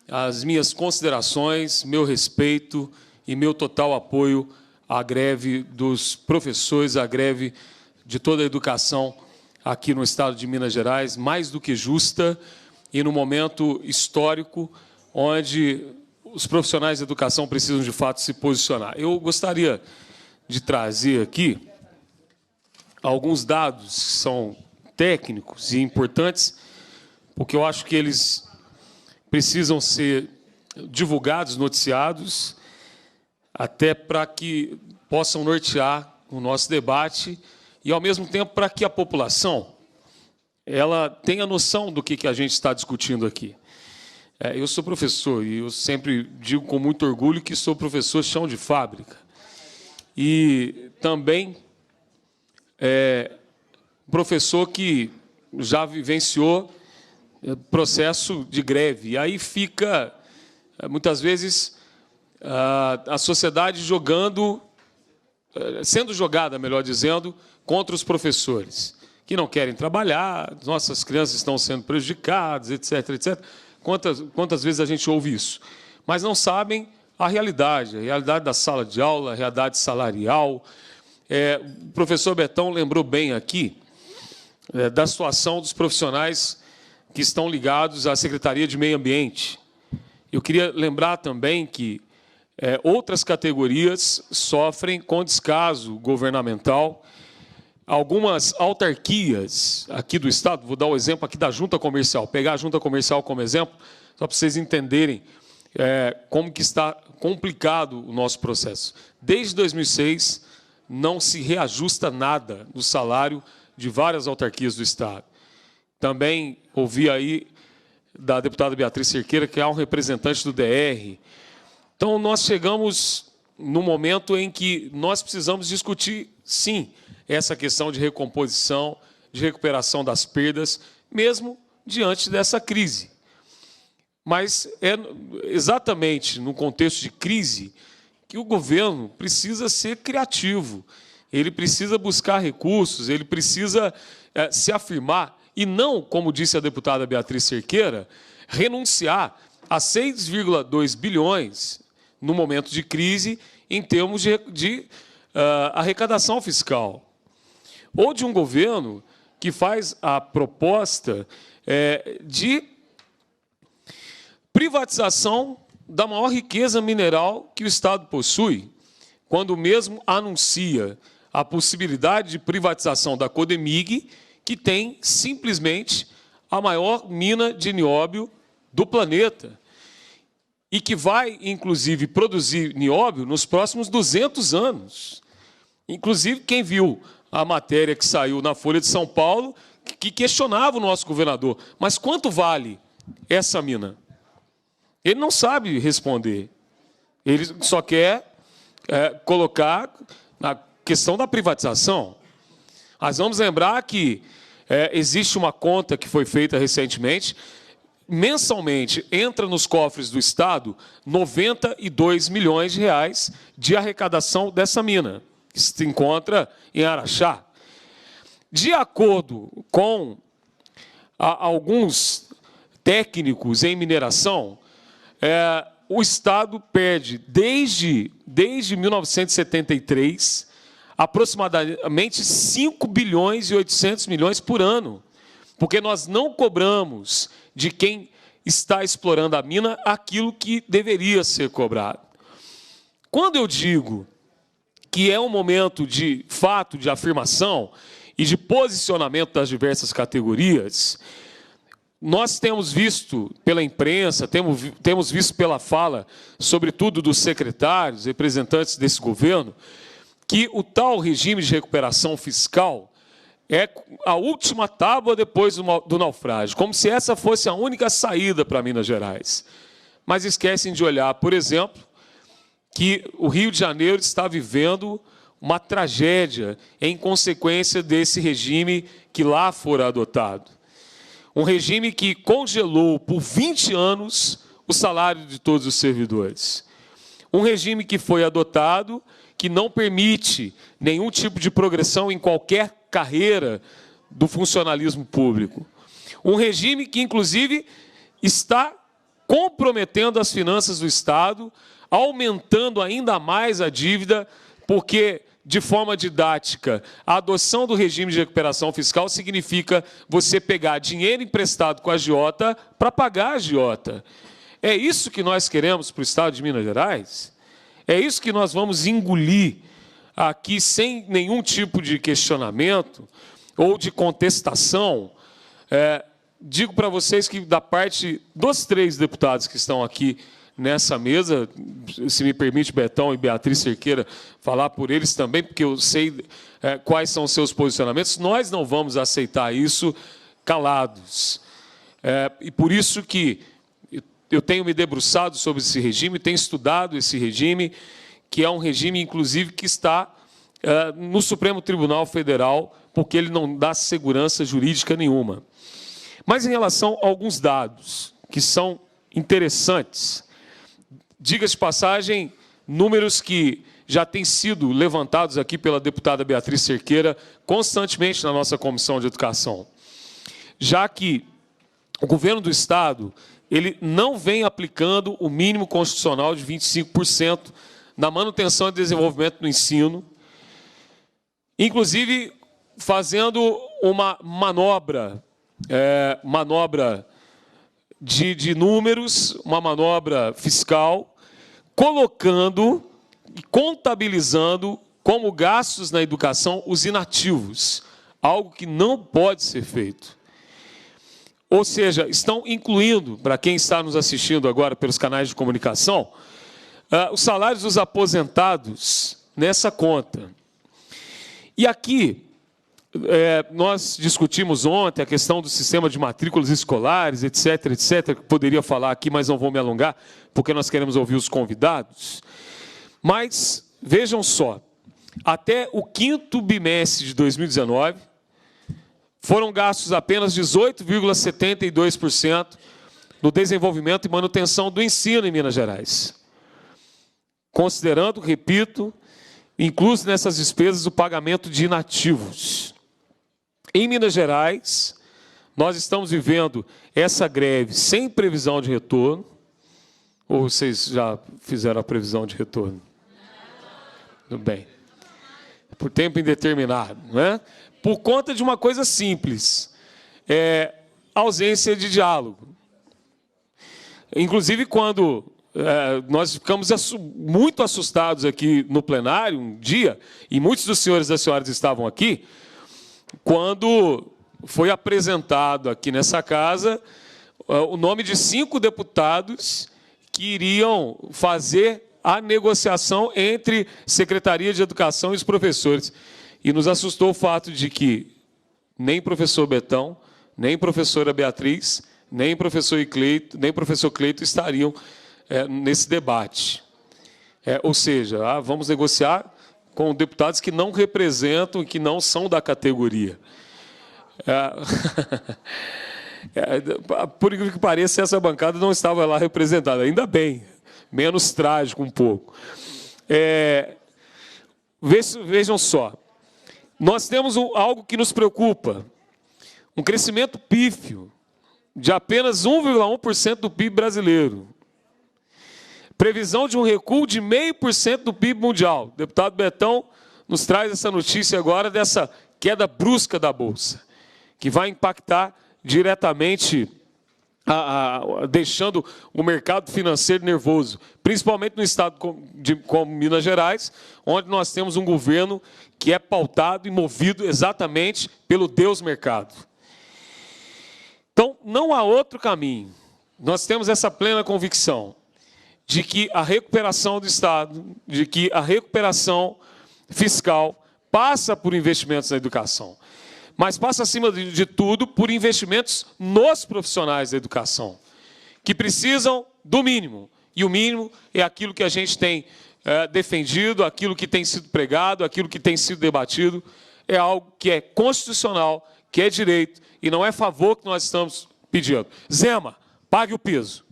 as minhas considerações, meu respeito e meu total apoio à greve dos professores, à greve de toda a educação aqui no Estado de Minas Gerais, mais do que justa e no momento histórico onde os profissionais de educação precisam, de fato, se posicionar. Eu gostaria de trazer aqui alguns dados que são técnicos e importantes, porque eu acho que eles precisam ser divulgados, noticiados, até para que possam nortear o nosso debate e, ao mesmo tempo, para que a população ela tenha noção do que a gente está discutindo aqui. Eu sou professor e eu sempre digo com muito orgulho que sou professor chão de fábrica. E também professor que já vivenciou processo de greve. E aí fica, muitas vezes, a sociedade sendo jogada, melhor dizendo, contra os professores, que não querem trabalhar, nossas crianças estão sendo prejudicadas, etc., etc. Quantas vezes a gente ouve isso? Mas não sabem a realidade da sala de aula, a realidade salarial. O professor Betão lembrou bem aqui da situação dos profissionais que estão ligados à Secretaria de Meio Ambiente. Eu queria lembrar também que outras categorias sofrem com descaso governamental. Algumas autarquias aqui do Estado, vou dar o exemplo aqui da Junta Comercial, pegar a Junta Comercial como exemplo, só para vocês entenderem como que está complicado o nosso processo. Desde 2006, não se reajusta nada no salário de várias autarquias do Estado. Também ouvi aí da deputada Beatriz Cerqueira, que é um representante do DR. Então, nós chegamos no momento em que nós precisamos discutir, sim, essa questão de recomposição, de recuperação das perdas, mesmo diante dessa crise. Mas é exatamente no contexto de crise que o governo precisa ser criativo, ele precisa buscar recursos, ele precisa se afirmar e não, como disse a deputada Beatriz Cerqueira, renunciar a 6,2 bilhões no momento de crise em termos de arrecadação fiscal. Ou de um governo que faz a proposta de privatização da maior riqueza mineral que o Estado possui, quando mesmo anuncia a possibilidade de privatização da Codemig, que tem simplesmente a maior mina de nióbio do planeta e que vai, inclusive, produzir nióbio nos próximos 200 anos. Inclusive, quem viu a matéria que saiu na Folha de São Paulo, que questionava o nosso governador, mas quanto vale essa mina? Ele não sabe responder. Ele só quer colocar na questão da privatização. Nós vamos lembrar que existe uma conta que foi feita recentemente, mensalmente entra nos cofres do Estado 92 milhões de reais de arrecadação dessa mina, que se encontra em Araxá. De acordo com alguns técnicos em mineração, o Estado perde, desde 1973, aproximadamente 5 bilhões e 800 milhões por ano, porque nós não cobramos de quem está explorando a mina aquilo que deveria ser cobrado. Quando eu digo que é um momento de fato, de afirmação e de posicionamento das diversas categorias, nós temos visto pela imprensa, temos visto pela fala, sobretudo dos secretários, representantes desse governo, que o tal regime de recuperação fiscal é a última tábua depois do naufrágio, como se essa fosse a única saída para Minas Gerais. Mas esquecem de olhar, por exemplo, que o Rio de Janeiro está vivendo uma tragédia em consequência desse regime que lá fora adotado. Um regime que congelou por 20 anos o salário de todos os servidores. Um regime que foi adotado, que não permite nenhum tipo de progressão em qualquer carreira do funcionalismo público. Um regime que, inclusive, está comprometendo as finanças do Estado, aumentando ainda mais a dívida, porque, de forma didática, a adoção do regime de recuperação fiscal significa você pegar dinheiro emprestado com a agiota para pagar a agiota. É isso que nós queremos para o Estado de Minas Gerais? É isso que nós vamos engolir aqui sem nenhum tipo de questionamento ou de contestação? Digo para vocês que, da parte dos 3 deputados que estão aqui nessa mesa, se me permite, Betão e Beatriz Cerqueira, falar por eles também, porque eu sei quais são os seus posicionamentos, nós não vamos aceitar isso calados. E por isso que eu tenho me debruçado sobre esse regime, tenho estudado esse regime, que é um regime, inclusive, que está no Supremo Tribunal Federal, porque ele não dá segurança jurídica nenhuma. Mas em relação a alguns dados que são interessantes, diga-se de passagem, números que já têm sido levantados aqui pela deputada Beatriz Cerqueira constantemente na nossa Comissão de Educação, já que o governo do Estado ele não vem aplicando o mínimo constitucional de 25% na manutenção e desenvolvimento do ensino, inclusive fazendo uma manobra de números, uma manobra fiscal, colocando e contabilizando como gastos na educação os inativos, algo que não pode ser feito. Ou seja, estão incluindo, para quem está nos assistindo agora pelos canais de comunicação, os salários dos aposentados nessa conta. E aqui, nós discutimos ontem a questão do sistema de matrículas escolares, etc., etc., que poderia falar aqui, mas não vou me alongar, porque nós queremos ouvir os convidados. Mas, vejam só, até o 5º bimestre de 2019, foram gastos apenas 18,72% no desenvolvimento e manutenção do ensino em Minas Gerais. Considerando, repito, incluso nessas despesas o pagamento de inativos. Em Minas Gerais, nós estamos vivendo essa greve sem previsão de retorno. Ou vocês já fizeram a previsão de retorno? Tudo bem. Por tempo indeterminado, não é? Por conta de uma coisa simples, ausência de diálogo. Inclusive, quando nós ficamos muito assustados aqui no plenário, um dia, e muitos dos senhores e das senhoras estavam aqui, quando foi apresentado aqui nessa casa o nome de 5 deputados que iriam fazer a negociação entre Secretaria de Educação e os professores. E nos assustou o fato de que nem professor Betão, nem professora Beatriz, nem professor Cleito estariam nesse debate. Ou seja, vamos negociar com deputados que não representam, que não são da categoria. Por incrível que pareça, essa bancada não estava lá representada. Ainda bem, menos trágico um pouco. Vejam só. Nós temos algo que nos preocupa, um crescimento pífio de apenas 1,1% do PIB brasileiro. Previsão de um recuo de 0,5% do PIB mundial. O deputado Betão nos traz essa notícia agora dessa queda brusca da Bolsa, que vai impactar diretamente, deixando o mercado financeiro nervoso, principalmente no estado como Minas Gerais, onde nós temos um governo que é pautado e movido exatamente pelo Deus mercado. Então, não há outro caminho. Nós temos essa plena convicção de que a recuperação do Estado, de que a recuperação fiscal passa por investimentos na educação, mas passa, acima de tudo, por investimentos nos profissionais da educação, que precisam do mínimo. E o mínimo é aquilo que a gente tem defendido, aquilo que tem sido pregado, aquilo que tem sido debatido, é algo que é constitucional, que é direito, e não é favor que nós estamos pedindo. Zema, pague o piso.